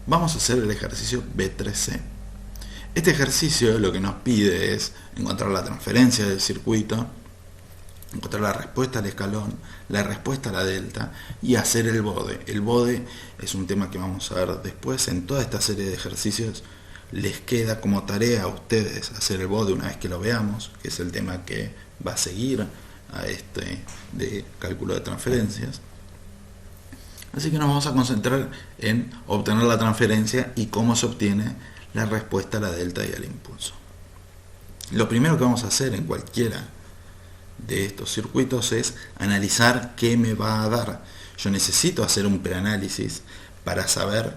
Vamos a hacer el ejercicio B3C. Este ejercicio lo que nos pide es encontrar la transferencia del circuito, encontrar la respuesta al escalón, la respuesta a la delta y hacer el bode. El bode es un tema que vamos a ver después. En toda esta serie de ejercicios les queda como tarea a ustedes hacer el bode una vez que lo veamos, que es el tema que va a seguir a este de cálculo de transferencias. Así que nos vamos a concentrar en obtener la transferencia y cómo se obtiene la respuesta a la delta y al impulso. Lo primero que vamos a hacer en cualquiera de estos circuitos es analizar qué me va a dar. Yo necesito hacer un preanálisis para saber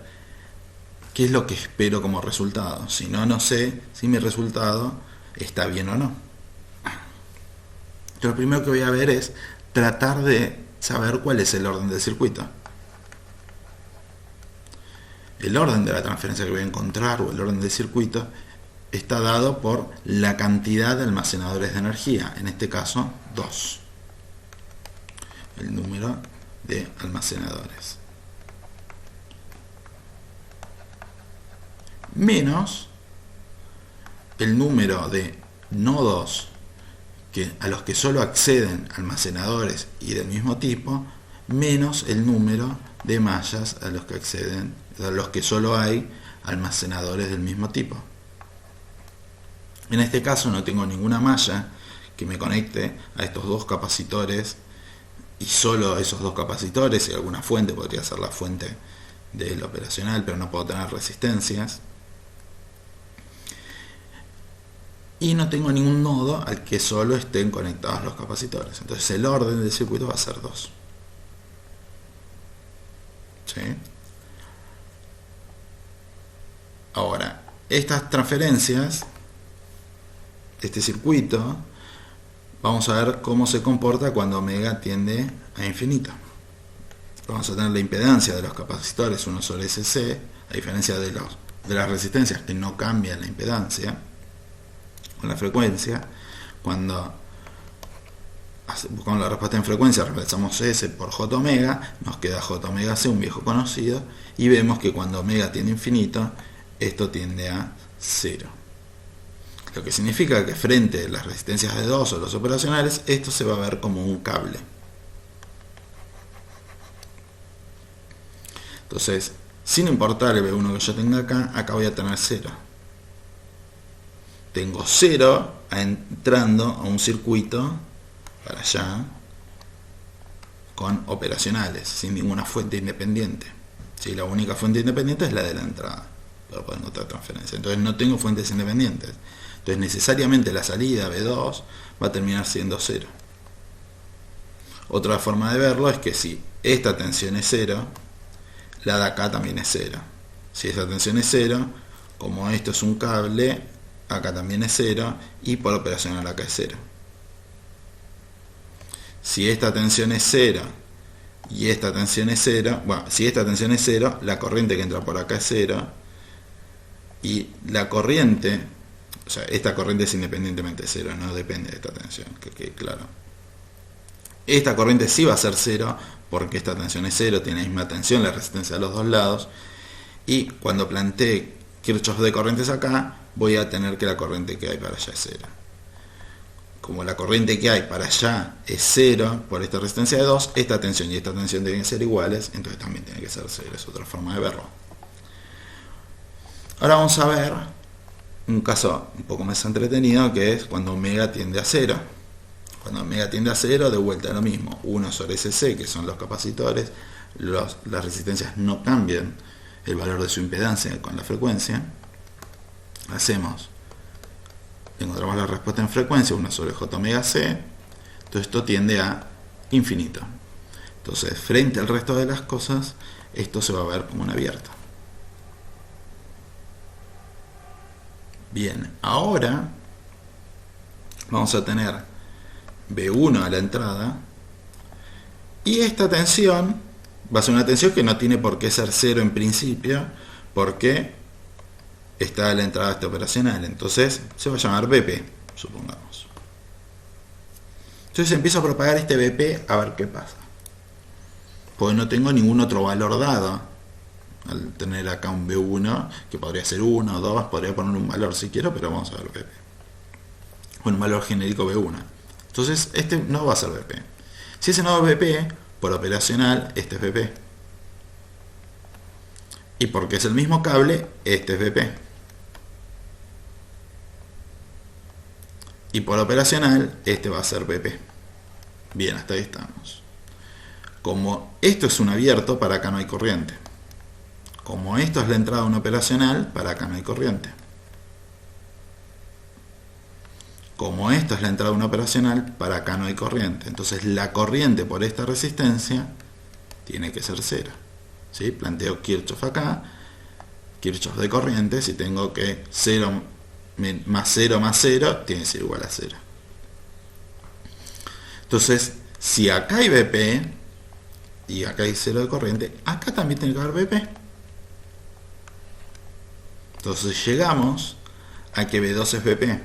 qué es lo que espero como resultado. Si no, no sé si mi resultado está bien o no. Lo primero que voy a ver es tratar de saber cuál es el orden del circuito. El orden de la transferencia que voy a encontrar o el orden del circuito está dado por la cantidad de almacenadores de energía, en este caso 2, el número de almacenadores, menos el número de nodos a los que solo acceden almacenadores y del mismo tipo, menos el número de mallas a los que solo hay almacenadores del mismo tipo. En este caso no tengo ninguna malla que me conecte a estos dos capacitores y solo esos dos capacitores y alguna fuente, podría ser la fuente del operacional, pero no puedo tener resistencias. Y no tengo ningún nodo al que solo estén conectados los capacitores. Entonces el orden del circuito va a ser 2. ¿Sí? Ahora, estas transferencias, este circuito, vamos a ver cómo se comporta cuando omega tiende a infinito. Vamos a tener la impedancia de los capacitores 1 sobre SC, a diferencia de las resistencias que no cambian la impedancia con la frecuencia. Cuando buscamos la respuesta en frecuencia, reemplazamos S por J omega, nos queda J omega C, un viejo conocido, y vemos que cuando omega tiende a infinito, esto tiende a 0. Lo que significa que frente a las resistencias de 2 o los operacionales, esto se va a ver como un cable. Entonces, sin importar el B1 que yo tenga acá voy a tener 0. Tengo 0 entrando a un circuito para allá con operacionales, sin ninguna fuente independiente. ¿Sí? La única fuente independiente es la de la entrada para poder encontrar transferencia. Entonces no tengo fuentes independientes. Entonces necesariamente la salida B2 va a terminar siendo 0. Otra forma de verlo es que si esta tensión es 0, la de acá también es 0. Si esta tensión es 0, como esto es un cable, acá también es 0 y por operacional acá es 0. Si esta tensión es 0 y esta tensión es 0, bueno, si esta tensión es 0, la corriente que entra por acá es 0 y la corriente, o sea, esta corriente es independientemente de 0, no depende de esta tensión, que quede claro. Esta corriente sí va a ser 0 porque esta tensión es 0, tiene la misma tensión, la resistencia de los dos lados, y cuando plantee Kirchhoff de corrientes acá, voy a tener que la corriente que hay para allá es 0. Como la corriente que hay para allá es 0 por esta resistencia de 2, esta tensión y esta tensión deben ser iguales, entonces también tiene que ser 0, es otra forma de verlo. Ahora vamos a ver un caso un poco más entretenido, que es cuando omega tiende a 0. Cuando omega tiende a 0, de vuelta lo mismo, 1 sobre SC, que son los capacitores, las resistencias no cambian el valor de su impedancia con la frecuencia. Encontramos la respuesta en frecuencia, 1 sobre J omega C, entonces esto tiende a infinito. Entonces, frente al resto de las cosas, esto se va a ver como una abierta. Bien, ahora vamos a tener B1 a la entrada y esta tensión va a ser una tensión que no tiene por qué ser 0 en principio, porque está a la entrada este operacional, entonces se va a llamar BP, supongamos. Entonces empiezo a propagar este BP a ver qué pasa, porque no tengo ningún otro valor dado al tener acá un B1, que podría ser 1 o 2, podría poner un valor si quiero, pero vamos a ver BP. Un valor genérico B1. Entonces este nodo va a ser BP. Si ese nodo es BP, por operacional, este es BP. Y porque es el mismo cable, este es BP. Y por operacional, este va a ser BP. Bien, hasta ahí estamos. Como esto es un abierto, para acá no hay corriente. Como esto es la entrada de un operacional, para acá no hay corriente. Como esto es la entrada de un operacional, para acá no hay corriente. Entonces la corriente por esta resistencia tiene que ser 0. ¿Sí? Planteo Kirchhoff acá, Kirchhoff de corrientes, y tengo que 0 más 0 más 0 tiene que ser igual a 0. Entonces, si acá hay BP y acá hay 0 de corriente, acá también tiene que haber BP. Entonces llegamos a que B2 es BP.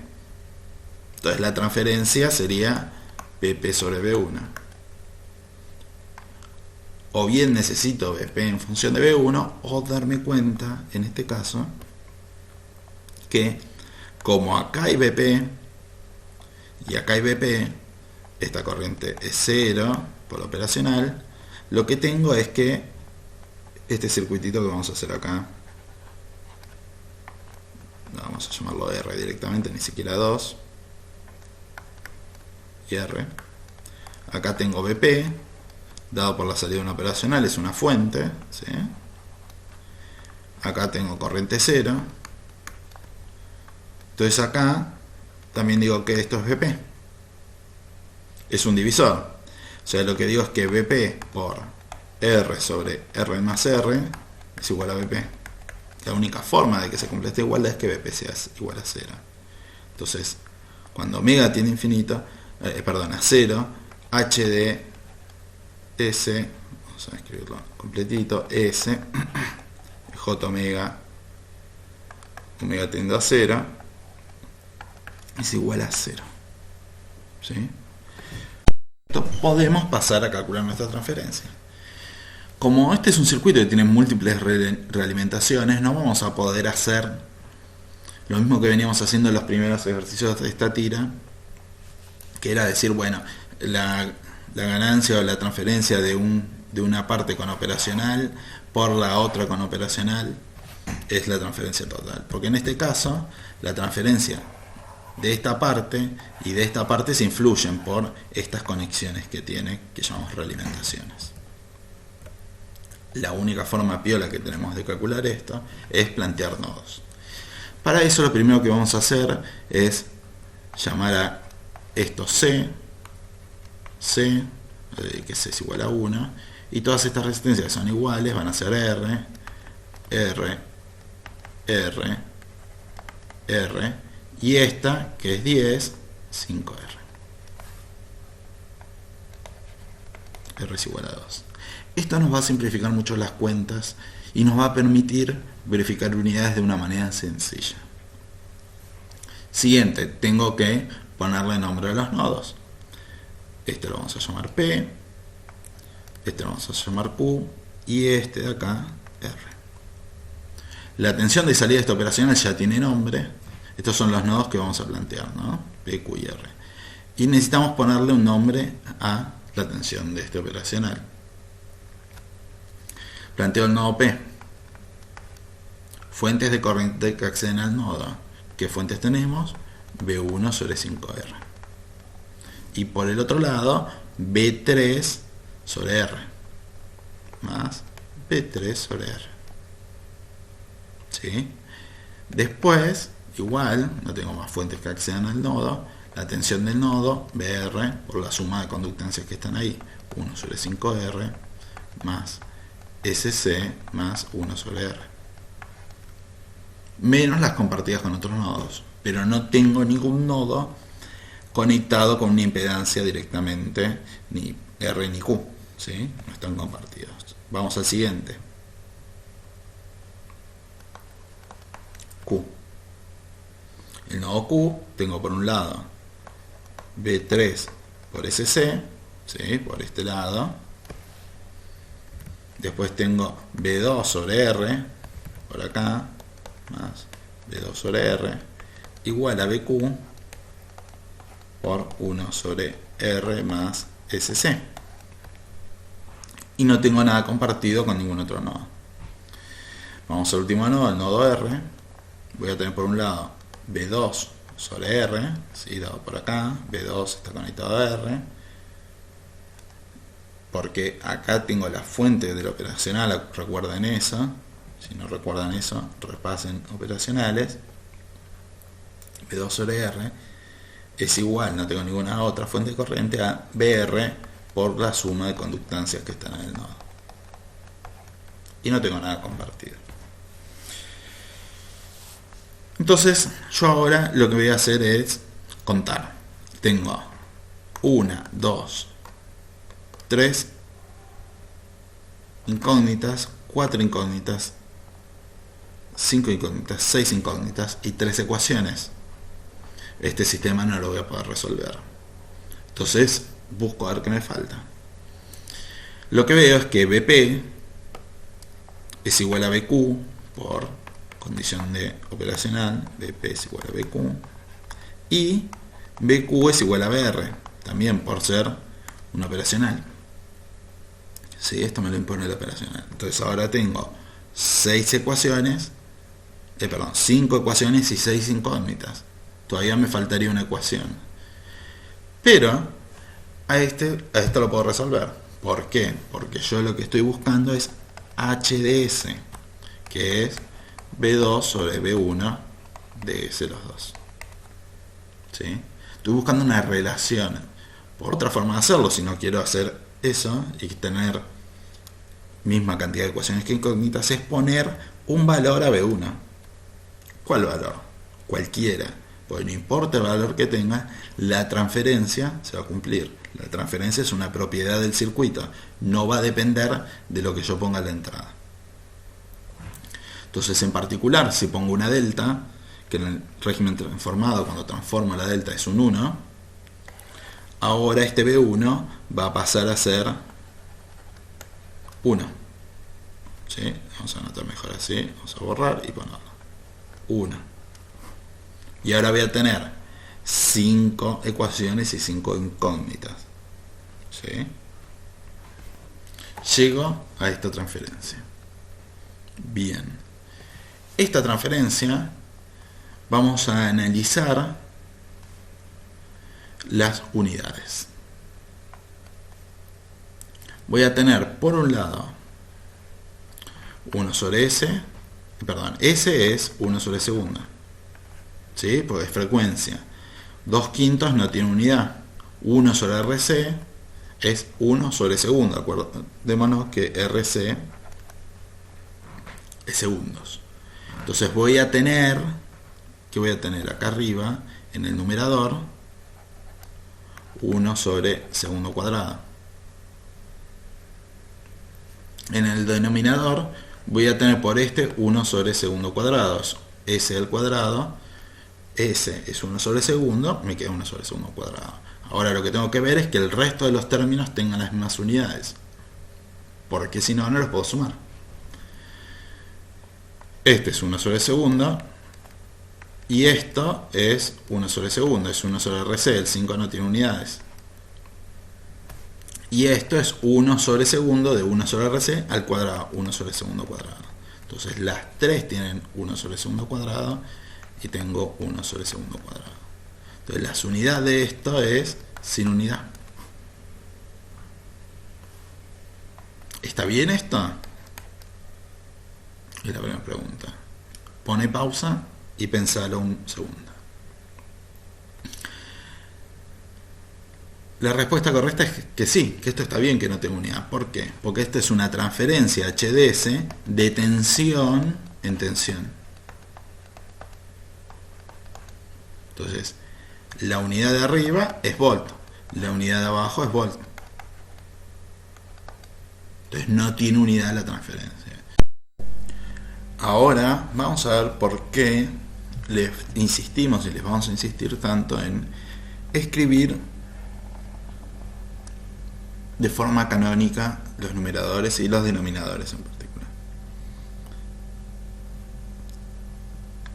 Entonces la transferencia sería BP sobre B1. O bien necesito BP en función de B1, o darme cuenta, en este caso, que como acá hay BP y acá hay BP, esta corriente es 0 por operacional, lo que tengo es que este circuitito que vamos a hacer acá, vamos a llamarlo R directamente, ni siquiera 2, y R, acá tengo BP, dado por la salida de una operacional, es una fuente, ¿sí? Acá tengo corriente 0, entonces acá también digo que esto es BP, es un divisor, o sea, lo que digo es que BP por R sobre R más R es igual a BP. La única forma de que se cumpla esta igualdad es que BP sea igual a 0. Entonces, cuando omega tiene infinito, a 0, H de S, vamos a escribirlo completito, S, J omega tiende a 0, es igual a 0. ¿Sí? Entonces, podemos pasar a calcular nuestra transferencia. Como este es un circuito que tiene múltiples realimentaciones, no vamos a poder hacer lo mismo que veníamos haciendo en los primeros ejercicios de esta tira, que era decir, bueno, la ganancia o la transferencia de una parte con operacional por la otra con operacional es la transferencia total. Porque en este caso, la transferencia de esta parte y de esta parte se influyen por estas conexiones que tiene, que llamamos realimentaciones. La única forma piola que tenemos de calcular esto es plantear nodos. Para eso lo primero que vamos a hacer es llamar a esto C, que C es igual a 1, y todas estas resistencias que son iguales van a ser R, R, R, R, y esta, que es 10, 5R. R es igual a 2. Esto nos va a simplificar mucho las cuentas y nos va a permitir verificar unidades de una manera sencilla. Siguiente, tengo que ponerle nombre a los nodos. Este lo vamos a llamar P, este lo vamos a llamar Q y este de acá R. La tensión de salida de esta operacional ya tiene nombre. Estos son los nodos que vamos a plantear, ¿no? P, Q y R. Y necesitamos ponerle un nombre a la tensión de este operacional. Planteo el nodo P. Fuentes de corriente que acceden al nodo. ¿Qué fuentes tenemos? B1 sobre 5R. Y por el otro lado, B3 sobre R. Más B3 sobre R. ¿Sí? Después, igual, no tengo más fuentes que accedan al nodo. La tensión del nodo, BR, por la suma de conductancias que están ahí, 1 sobre 5R, más SC más 1 sobre R. Menos las compartidas con otros nodos. Pero no tengo ningún nodo conectado con una impedancia directamente, ni R ni Q. ¿Sí? No están compartidos. Vamos al siguiente. Q. El nodo Q tengo por un lado B3 por SC, ¿sí? Por este lado. Después tengo B2 sobre R, por acá, más B2 sobre R, igual a BQ por 1 sobre R más SC. Y no tengo nada compartido con ningún otro nodo. Vamos al último nodo, el nodo R. Voy a tener por un lado B2 sobre R, ¿sí? Dado por acá, B2 está conectado a R, porque acá tengo la fuente del operacional, recuerden eso. Si no recuerdan eso, repasen operacionales. B2 sobre R es igual, no tengo ninguna otra fuente de corriente, a BR por la suma de conductancias que están en el nodo. Y no tengo nada compartido. Entonces, yo ahora lo que voy a hacer es contar. Tengo 1, 2, 3 incógnitas, 4 incógnitas, 5 incógnitas, 6 incógnitas y 3 ecuaciones. Este sistema no lo voy a poder resolver. Entonces, busco a ver qué me falta. Lo que veo es que BP es igual a BQ por condición de operacional, BP es igual a BQ, y BQ es igual a BR, también por ser un operacional. Sí, esto me lo impone el operacional. Entonces ahora tengo 5 ecuaciones y 6 incógnitas. Todavía me faltaría una ecuación. Pero a esto lo puedo resolver. ¿Por qué? Porque yo lo que estoy buscando es HDS, que es B2 sobre B1 de S los dos. ¿Sí? Estoy buscando una relación. Por otra forma de hacerlo, si no quiero hacer eso y tener misma cantidad de ecuaciones que incógnitas, es poner un valor a B1. ¿Cuál valor? Cualquiera. Pues no importa el valor que tenga, la transferencia se va a cumplir. La transferencia es una propiedad del circuito, no va a depender de lo que yo ponga a la entrada. Entonces, en particular, si pongo una delta, que en el régimen transformado, cuando transformo la delta es un 1, ahora este B1 va a pasar a ser 1. ¿Sí? Vamos a anotar mejor así, vamos a borrar y ponerlo 1. Y ahora voy a tener 5 ecuaciones y 5 incógnitas. ¿Sí? Llego a esta transferencia. Bien. Esta transferencia vamos a analizar las unidades. Voy a tener por un lado 1 sobre S, perdón, S es 1 sobre segunda. ¿Sí? Porque es frecuencia. 2/5 no tiene unidad. 1 sobre RC es 1 sobre segundo. Acordémonos que RC es segundos. Entonces voy a tener, ¿qué voy a tener acá arriba? En el numerador, 1 sobre segundo cuadrado. En el denominador voy a tener por 1 sobre segundo cuadrado. S al cuadrado. S es 1 sobre segundo, me queda 1 sobre segundo cuadrado. Ahora lo que tengo que ver es que el resto de los términos tengan las mismas unidades, porque si no, no los puedo sumar. Este es 1 sobre segundo y esto es 1 sobre segundo, es 1 sobre RC, el 5 no tiene unidades. Y esto es 1 sobre segundo de 1 sobre RC al cuadrado, 1 sobre segundo cuadrado. Entonces las tres tienen 1 sobre segundo cuadrado y tengo 1 sobre segundo cuadrado. Entonces la unidad de esto es sin unidad. ¿Está bien esto? Es la primera pregunta. Pone pausa y pensalo un segundo. La respuesta correcta es que sí, que esto está bien que no tenga unidad. ¿Por qué? Porque esta es una transferencia HDS de tensión en tensión. Entonces, la unidad de arriba es volt, la unidad de abajo es volt. Entonces no tiene unidad la transferencia. Ahora vamos a ver por qué les insistimos y les vamos a insistir tanto en escribir de forma canónica los numeradores y los denominadores en particular.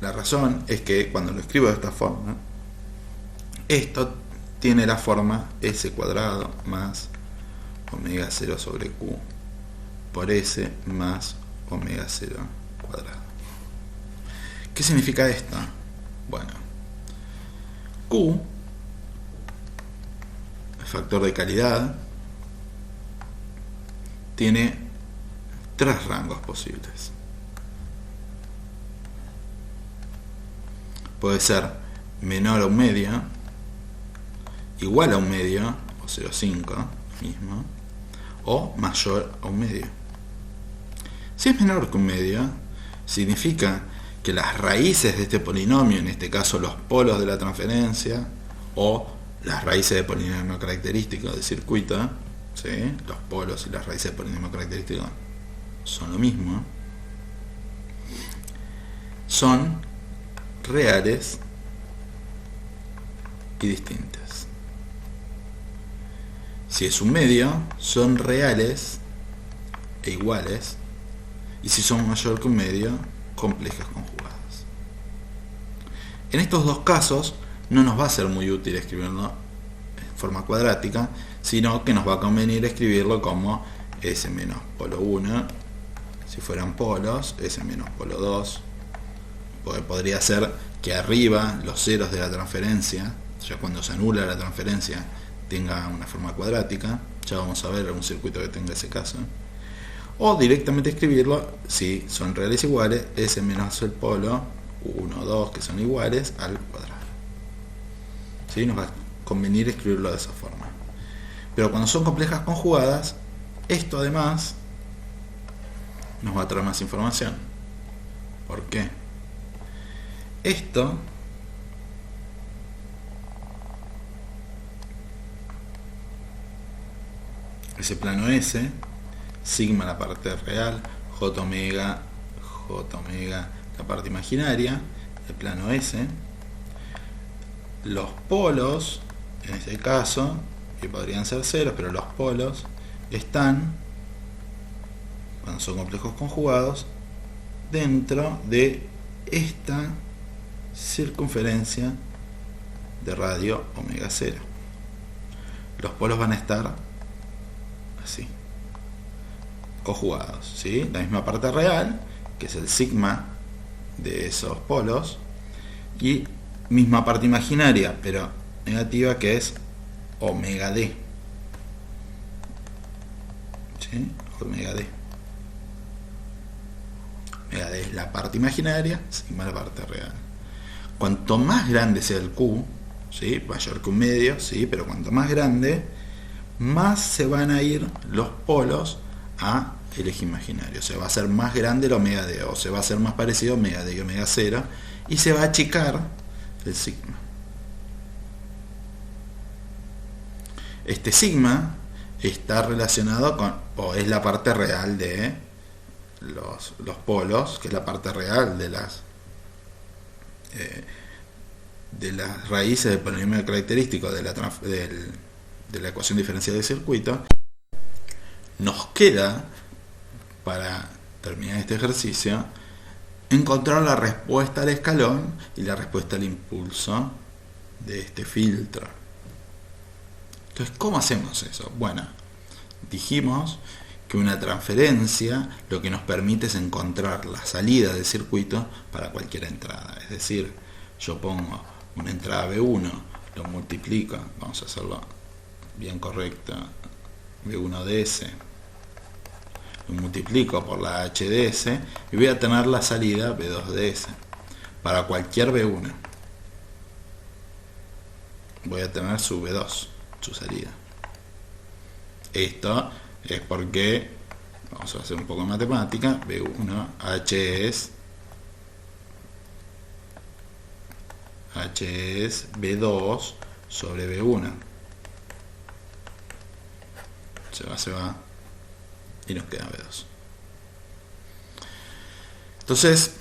La razón es que cuando lo escribo de esta forma, esto tiene la forma s cuadrado más omega 0 sobre q por s más omega 0 cuadrado. ¿Qué significa esto? Bueno, q, el factor de calidad, tiene tres rangos posibles. Puede ser menor a un medio, igual a un medio, o 0,5 mismo, o mayor a un medio. Si es menor que un medio, significa que las raíces de este polinomio, en este caso los polos de la transferencia, o las raíces de polinomio característico del circuito, ¿sí? Los polos y las raíces de polinomio característico son lo mismo, son reales y distintas. Si es un medio, son reales e iguales, y si son mayor que un medio, complejas conjugadas. En estos dos casos no nos va a ser muy útil escribirlo en forma cuadrática, sino que nos va a convenir escribirlo como S menos polo 1, si fueran polos, S menos polo 2, porque podría ser que arriba los ceros de la transferencia, ya cuando se anula la transferencia, tenga una forma cuadrática. Ya vamos a ver algún circuito que tenga ese caso. O directamente escribirlo, si son reales iguales, S menos el polo 1, 2, que son iguales, al cuadrado. ¿Sí? Nos va a convenir escribirlo de esa forma. Pero cuando son complejas conjugadas, esto además nos va a traer más información. ¿Por qué? Esto ese plano S, sigma la parte real, j omega la parte imaginaria, el plano S. Los polos, en este caso, que podrían ser ceros, pero los polos están, cuando son complejos conjugados, dentro de esta circunferencia de radio omega 0. Los polos van a estar así, conjugados, ¿sí? La misma parte real, que es el sigma de esos polos, y misma parte imaginaria, pero negativa, que es omega d. ¿Sí? Omega d. Omega d es la parte imaginaria, sigma la parte real. Cuanto más grande sea el Q, ¿sí? Mayor que un medio, ¿sí? Pero cuanto más grande, más se van a ir los polos a el eje imaginario. O sea, va a ser más grande el omega d, o se va a hacer más parecido a omega d y omega 0, y se va a achicar el sigma. Este sigma está relacionado con, o es la parte real de los polos, que es la parte real de las raíces del polinomio característico de la ecuación diferencial del circuito. Nos queda, para terminar este ejercicio, encontrar la respuesta al escalón y la respuesta al impulso de este filtro. Entonces, ¿cómo hacemos eso? Bueno, dijimos que una transferencia lo que nos permite es encontrar la salida del circuito para cualquier entrada. Es decir, yo pongo una entrada B1, lo multiplico, vamos a hacerlo bien correcto, B1ds, lo multiplico por la HDS y voy a tener la salida B2ds. Para cualquier B1 voy a tener su B2, su salida. Esto es porque, vamos a hacer un poco de matemática, B1, H es B2 sobre B1. Se va y nos queda B2. Entonces,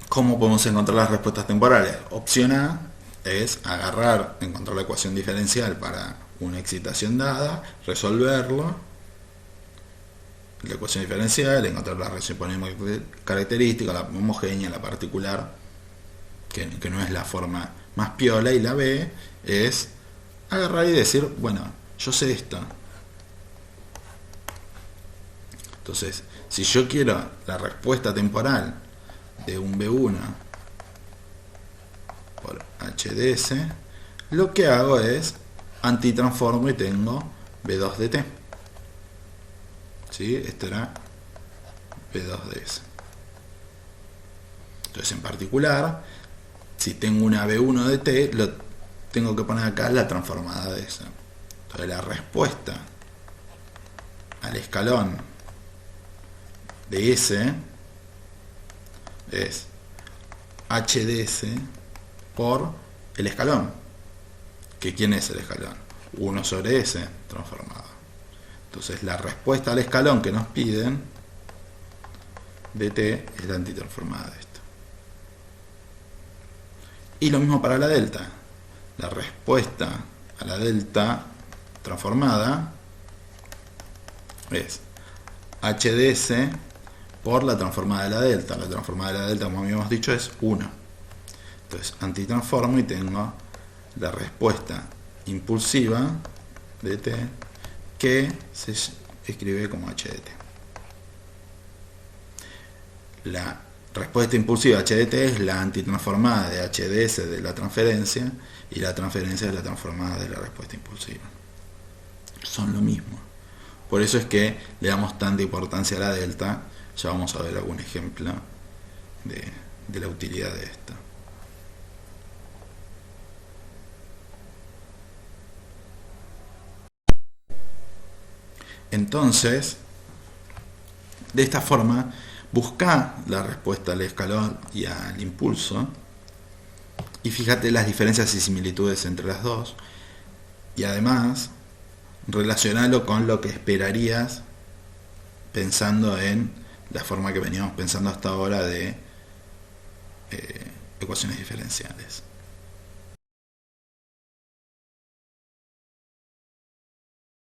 ¿cómo podemos encontrar las respuestas temporales? Opción A es agarrar, encontrar la ecuación diferencial para una excitación dada, resolverlo, la ecuación diferencial, encontrar la relación característica, la homogénea, la particular, que no es la forma más piola, y la B es agarrar y decir, bueno, yo sé esto. Entonces, si yo quiero la respuesta temporal de un B1 por HDS, lo que hago es antitransformo y tengo B2 de T. ¿Sí? Esto era B2 de S. Entonces, en particular, si tengo una B1 de T, lo tengo que poner acá la transformada de S. Entonces, la respuesta al escalón de S es HDS por el escalón. ¿Que quién es el escalón? 1 sobre S transformado. Entonces, la respuesta al escalón que nos piden de T es la antitransformada de esto. Y lo mismo para la delta. La respuesta a la delta transformada es HDS por la transformada de la delta. La transformada de la delta, como habíamos dicho, es 1. Entonces, antitransformo y tengo la respuesta impulsiva de T, que se escribe como H de T. La respuesta impulsiva H de T es la antitransformada de HDS de la transferencia, y la transferencia es la transformada de la respuesta impulsiva. Son lo mismo. Por eso es que le damos tanta importancia a la delta. Ya vamos a ver algún ejemplo de la utilidad de esto. Entonces, de esta forma, busca la respuesta al escalón y al impulso, y fíjate las diferencias y similitudes entre las dos, y además relacionalo con lo que esperarías pensando en la forma que veníamos pensando hasta ahora de ecuaciones diferenciales.